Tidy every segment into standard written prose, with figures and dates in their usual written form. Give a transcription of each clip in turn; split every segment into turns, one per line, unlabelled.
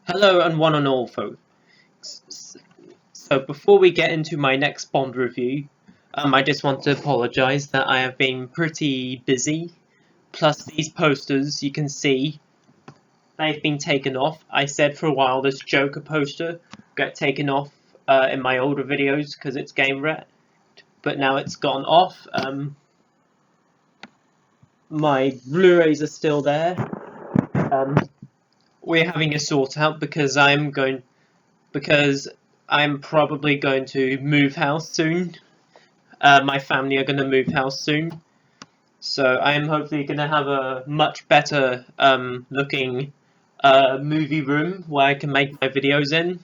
Hello and one and all folks. So before we get into my next Bond review, I just want to apologise that I have been pretty busy. Plus these posters, you can see, they've been taken off. I said for a while this Joker poster got taken off in my older videos because it's game wrecked, but now it's gone off. My Blu-rays are still there. We're having a sort out because I'm probably going to move house soon. My family are going to move house soon, so I am hopefully going to have a much better looking movie room where I can make my videos in.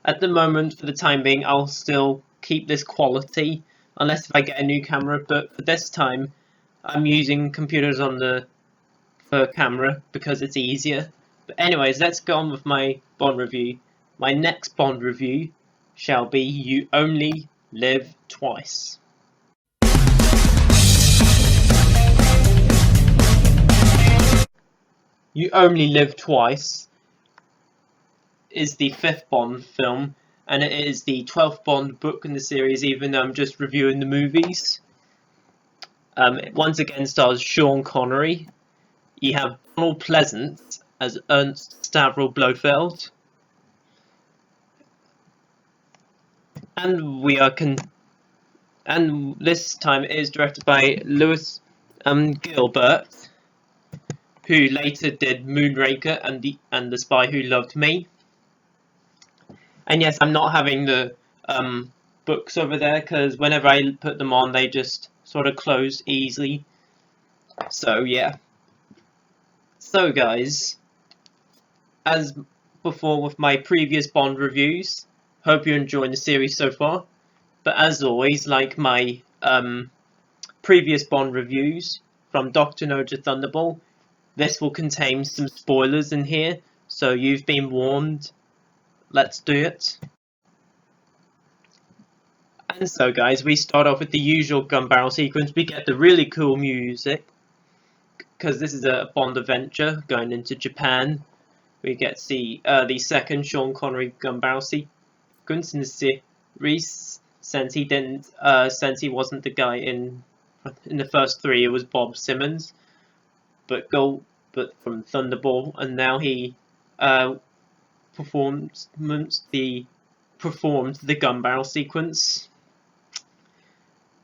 At the moment, for the time being, I'll still keep this quality, unless if I get a new camera, but for this time, I'm using computers for camera because it's easier. But anyways, let's go on with my Bond review. My next Bond review shall be You Only Live Twice. You Only Live Twice is the 5th Bond film, and it is the 12th Bond book in the series, even though I'm just reviewing the movies. It once again stars Sean Connery. You have Donald Pleasence as Ernst Stavro Blofeld. And this time it is directed by Louis Gilbert, who later did Moonraker and the Spy Who Loved Me. And yes, I'm not having the books over there because whenever I put them on, they just sort of close easily. So yeah. So guys, as before with my previous Bond reviews, hope you're enjoying the series so far. But as always, like my previous Bond reviews, from Doctor No to Thunderball, this will contain some spoilers in here, so you've been warned. Let's do it. And so guys, we start off with the usual gun barrel sequence. We get the really cool music, because this is a Bond adventure going into Japan. We get to see the second Sean Connery gun barrel sequence in the series, since he wasn't the guy in the first 3, it was Bob Simmons, but from Thunderball, and now he performed the gun barrel sequence.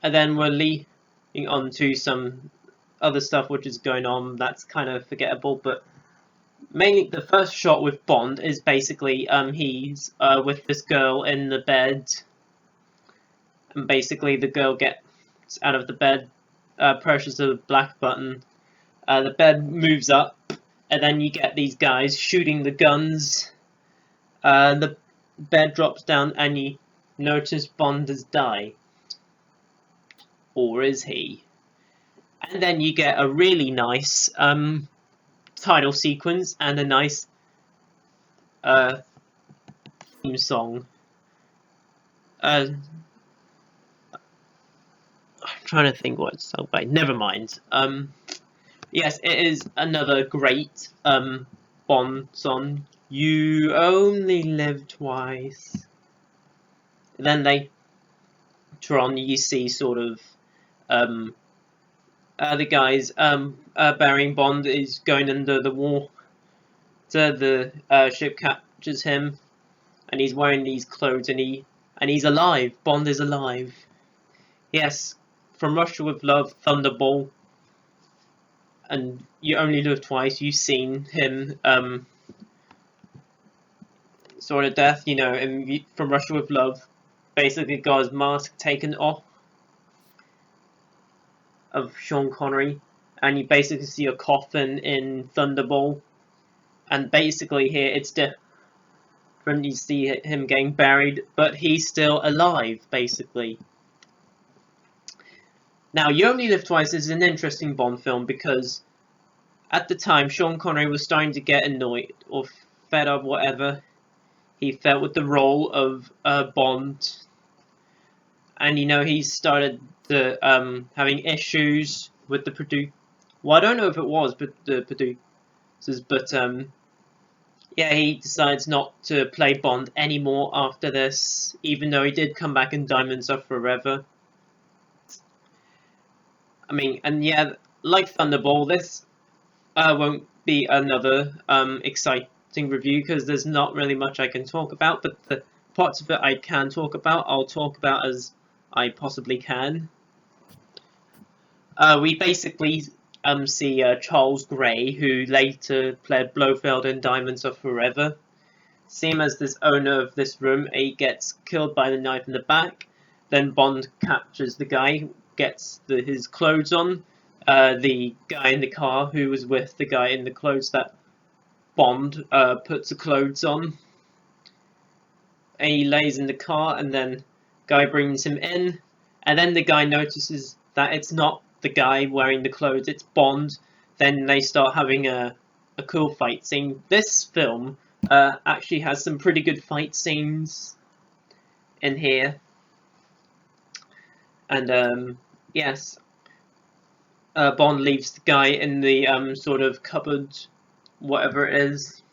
And then we're leading on to some other stuff which is going on that's kind of forgettable, but mainly the first shot with Bond is basically he's with this girl in the bed, and basically the girl gets out of the bed, presses the black button, the bed moves up, and then you get these guys shooting the guns. The bed drops down and you notice Bond has died. Or is he? And then you get a really nice title sequence and a nice theme song. I'm trying to think what it's sung by. Never mind. Yes, it is another great Bond song. You only live twice. And then later on, you see sort of the guys burying Bond is going under the water. The ship captures him, and he's wearing these clothes, and he's alive. Bond is alive. Yes, from Russia with Love, Thunderball, and You Only Live Twice. You've seen him sort of death, you know, from Russia with Love. Basically got his mask taken off of Sean Connery, and you basically see a coffin in Thunderball, and basically here it's different. You see him getting buried, but he's still alive, basically. Now, You Only Live Twice is an interesting Bond film because at the time Sean Connery was starting to get annoyed or fed up, whatever he felt with the role of Bond. And you know, he started having issues with the producer. Well, I don't know if it was, but the producers. But yeah, he decides not to play Bond anymore after this, even though he did come back in Diamonds Are Forever. I mean, and yeah, like Thunderball, this won't be another exciting review because there's not really much I can talk about, but the parts of it I can talk about, I'll talk about as I possibly can. We basically see Charles Gray, who later played Blofeld in Diamonds Are Forever. See him as this owner of this room. He gets killed by the knife in the back. Then Bond captures the guy, gets his clothes on. The guy in the car who was with the guy in the clothes that Bond puts the clothes on. And he lays in the car, and then guy brings him in, and then the guy notices that it's not the guy wearing the clothes, it's Bond. Then they start having a cool fight scene. This film actually has some pretty good fight scenes in here. And yes, Bond leaves the guy in the sort of cupboard, whatever it is.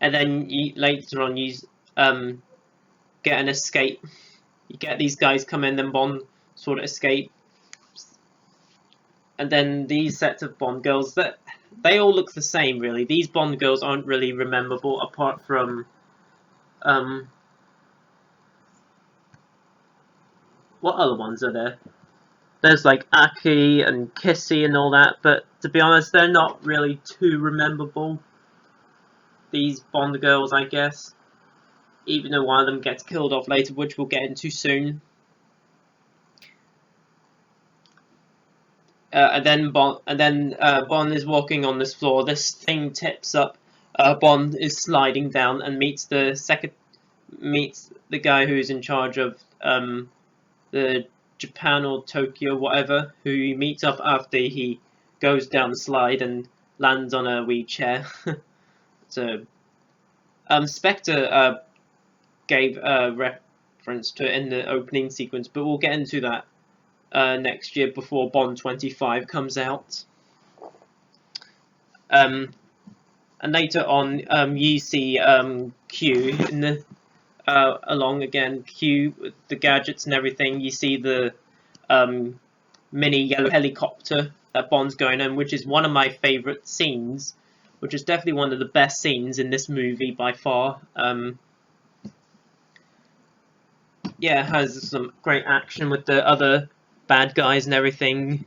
And then later on you get an escape. You get these guys come in, then Bond sort of escape. And then these sets of Bond girls, that they all look the same really. These Bond girls aren't really rememberable apart from what other ones are there? There's like Aki and Kissy and all that, but to be honest, they're not really too rememberable. These Bond girls, I guess. Even though one of them gets killed off later, which we'll get into soon. And then Bond is walking on this floor. This thing tips up. Bond is sliding down and meets the guy who's in charge of the Japan or Tokyo, whatever, who he meets up after he goes down the slide and lands on a wee chair. So, Spectre gave a reference to it in the opening sequence, but we'll get into that next year before Bond 25 comes out. And later on, you see Q in the along again. Q with the gadgets and everything. You see the mini yellow helicopter that Bond's going in, which is one of my favourite scenes. Which is definitely one of the best scenes in this movie by far. Yeah, it has some great action with the other bad guys and everything.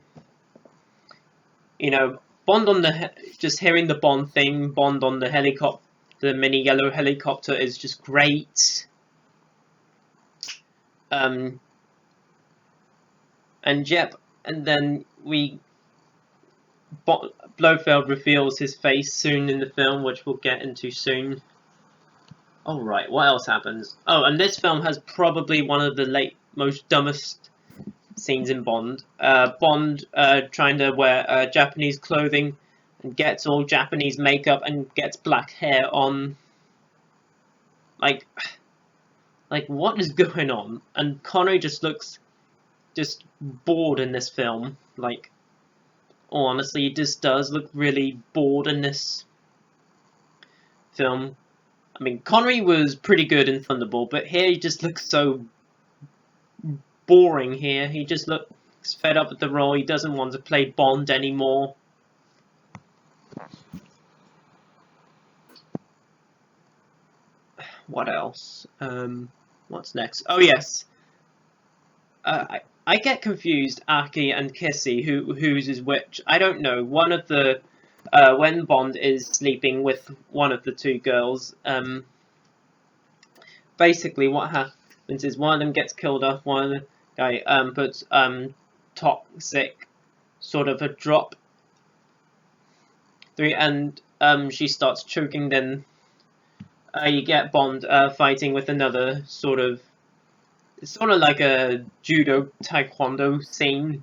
You know, Bond on the just hearing the Bond thing, Bond on the helicopter, the mini yellow helicopter is just great. And yep, and then Blofeld reveals his face soon in the film, which we'll get into soon. Alright, what else happens? Oh, and this film has probably one of the most dumbest scenes in Bond. Bond trying to wear Japanese clothing and gets all Japanese makeup and gets black hair on. Like what is going on? And Connery just looks just bored in this film. Like, oh, honestly, he just does look really bored in this film. I mean, Connery was pretty good in Thunderball, but here he just looks so boring here. He just looks fed up with the role. He doesn't want to play Bond anymore. What else? What's next? Oh, yes. I get confused, Aki and Kissy, whose is which. I don't know. One of the when Bond is sleeping with one of the two girls, basically what happens is one of them gets killed off, one of the guy puts toxic sort of a drop through, and she starts choking. Then you get Bond fighting with another sort of like a judo taekwondo scene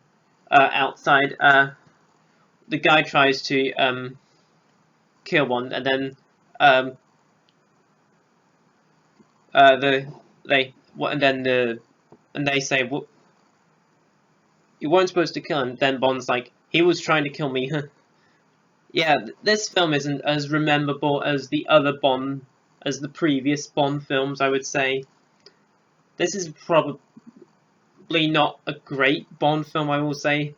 outside. The guy tries to kill one, and then they say, well, you weren't supposed to kill him. Then Bond's like, he was trying to kill me. yeah, this film isn't as memorable as the previous Bond films, I would say. This is probably not a great Bond film, I will say.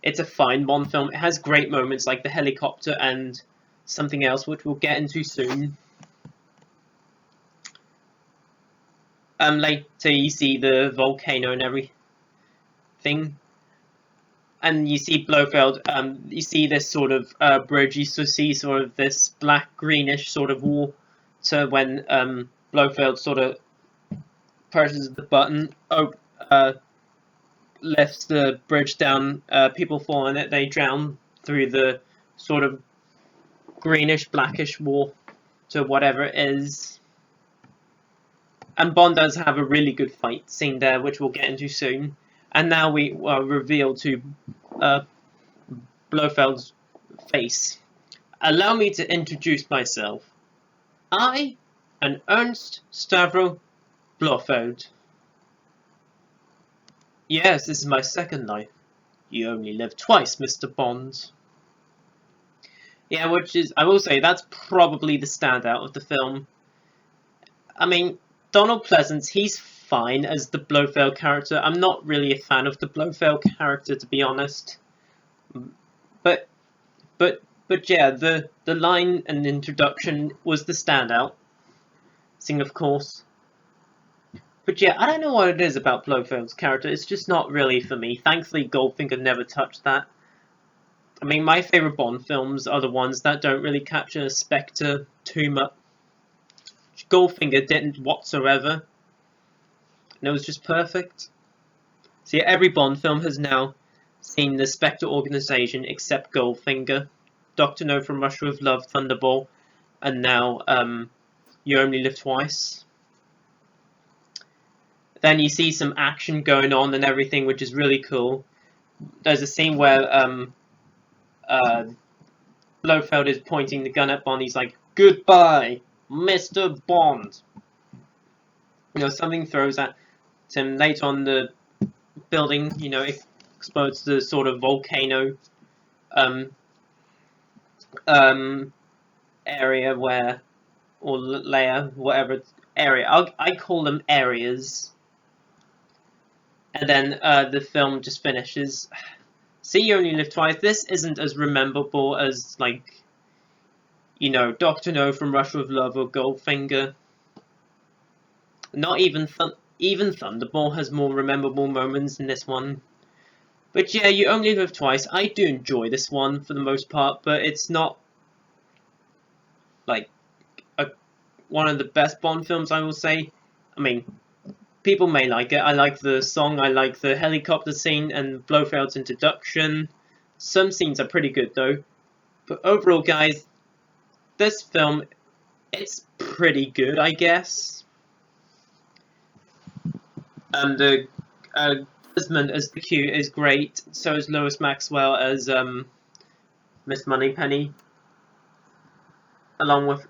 It's a fine Bond film. It has great moments like the helicopter and something else, which we'll get into soon. Later you see the volcano and everything. And you see Blofeld, you see this sort of bridge, you see sort of this black-greenish sort of water when Blofeld sort of presses the button, lifts the bridge down, people fall in it, they drown through the sort of greenish, blackish water, whatever it is. And Bond does have a really good fight scene there, which we'll get into soon. And now we reveal to Blofeld's face. Allow me to introduce myself. I am Ernst Stavro Blofeld. Yes, this is my second life. You only live twice, Mr. Bond. Yeah, which is, I will say, that's probably the standout of the film. I mean, Donald Pleasence, he's fine as the Blofeld character. I'm not really a fan of the Blofeld character, to be honest. But yeah, the line and introduction was the standout thing, of course. But yeah, I don't know what it is about Blofeld's character. It's just not really for me. Thankfully, Goldfinger never touched that. I mean, my favourite Bond films are the ones that don't really capture Spectre too much. Goldfinger didn't whatsoever. And it was just perfect. So yeah, every Bond film has now seen the Spectre organization except Goldfinger, Dr. No from Russia with Love, Thunderball, and now You Only Live Twice. Then you see some action going on and everything, which is really cool. There's a scene where Blofeld is pointing the gun at Bond. He's like, "Goodbye, Mr. Bond." You know, something throws at him. Later on, the building, you know, explodes the sort of volcano area where, or layer, whatever area. I call them areas. And then the film just finishes. See, You Only Live Twice. This isn't as memorable as, like, you know, Dr. No from Russia with Love or Goldfinger. Not even Thunderball has more memorable moments than this one. But yeah, You Only Live Twice. I do enjoy this one for the most part, but it's not like one of the best Bond films, I will say. I mean, people may like it. I like the song, I like the helicopter scene and Blofeld's introduction. Some scenes are pretty good though. But overall, guys, this film, it's pretty good, I guess. The Desmond as the Q is great. So is Lois Maxwell as Miss Moneypenny, along with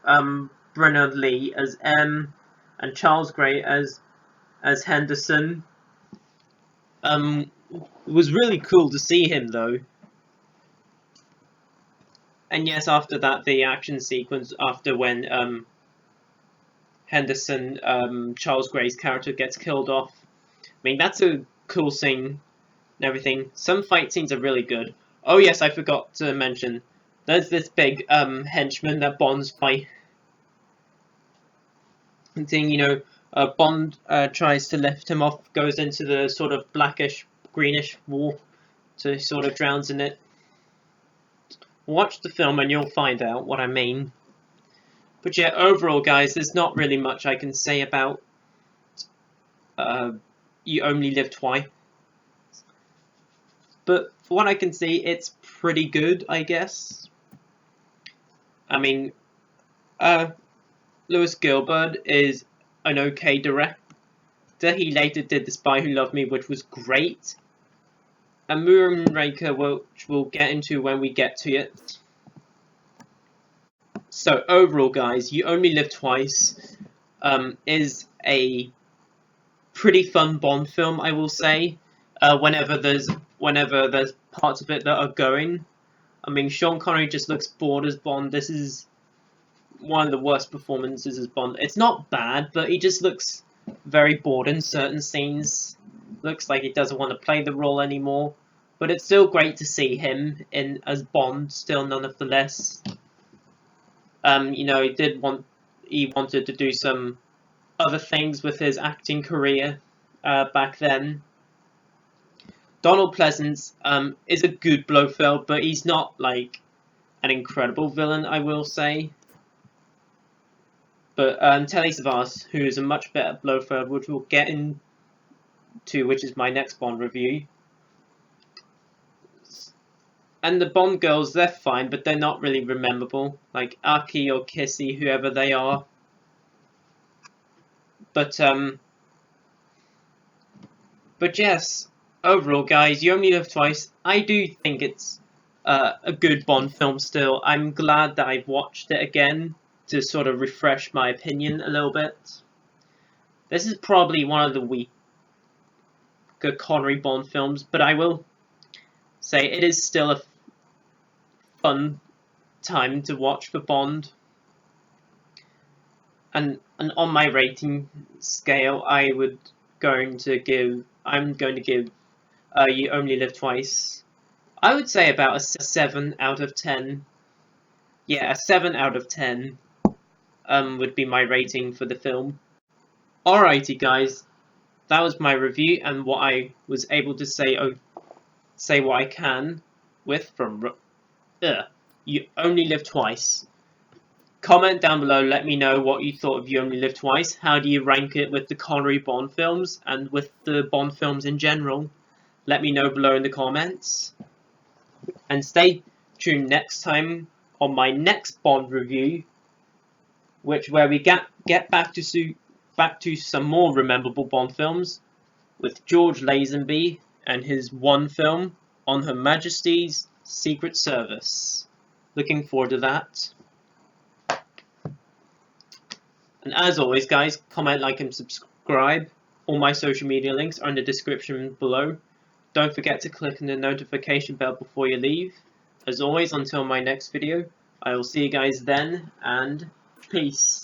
Bernard Lee as M, and Charles Gray as Henderson. It was really cool to see him though. And yes, after that, the action sequence after when Henderson, Charles Gray's character, gets killed off. I mean, that's a cool scene and everything. Some fight scenes are really good. Oh yes, I forgot to mention. There's this big henchman that Bond's fight. Thing, you know, Bond tries to lift him off, goes into the sort of blackish, greenish wall, so sort of drowns in it. Watch the film and you'll find out what I mean. But yeah, overall, guys, there's not really much I can say about You Only Live Twice. But for what I can see, it's pretty good, I guess. I mean, Lewis Gilbert is an okay director. He later did The Spy Who Loved Me, which was great. And Moonraker, which we'll get into when we get to it. So overall, guys, You Only Live Twice is a pretty fun Bond film, I will say. Whenever there's parts of it that are going. I mean, Sean Connery just looks bored as Bond. This is one of the worst performances as Bond. It's not bad, but he just looks very bored in certain scenes. Looks like he doesn't want to play the role anymore. But it's still great to see him in as Bond, still nonetheless. You know, he wanted to do some other things with his acting career back then. Donald Pleasence is a good Blofeld, but he's not like an incredible villain, I will say. But Telly Savalas, who is a much better Blofeld, which we'll get into, which is my next Bond review. And the Bond girls, they're fine, but they're not really memorable, like Aki or Kissy, whoever they are. But yes, overall, guys, You Only Live Twice. I do think it's a good Bond film still. I'm glad that I've watched it again to sort of refresh my opinion a little bit. This is probably one of the weaker Connery Bond films, but I will say it is still a fun time to watch for Bond. And on my rating scale, I'm going to give You Only Live Twice, I would say about a 7 out of 10. Yeah, a 7 out of 10 would be my rating for the film. Alrighty, guys, that was my review and what I was able to say what I can with from You Only Live Twice. Comment down below, let me know what you thought of You Only Live Twice. How do you rank it with the Connery Bond films and with the Bond films in general? Let me know below in the comments. And stay tuned next time on my next Bond review, where we get back to some more memorable Bond films with George Lazenby and his one film on Her Majesty's Secret Service. Looking forward to that. And as always, guys, comment, like, and subscribe. All my social media links are in the description below. Don't forget to click on the notification bell before you leave. As always, until my next video, I will see you guys then, and peace.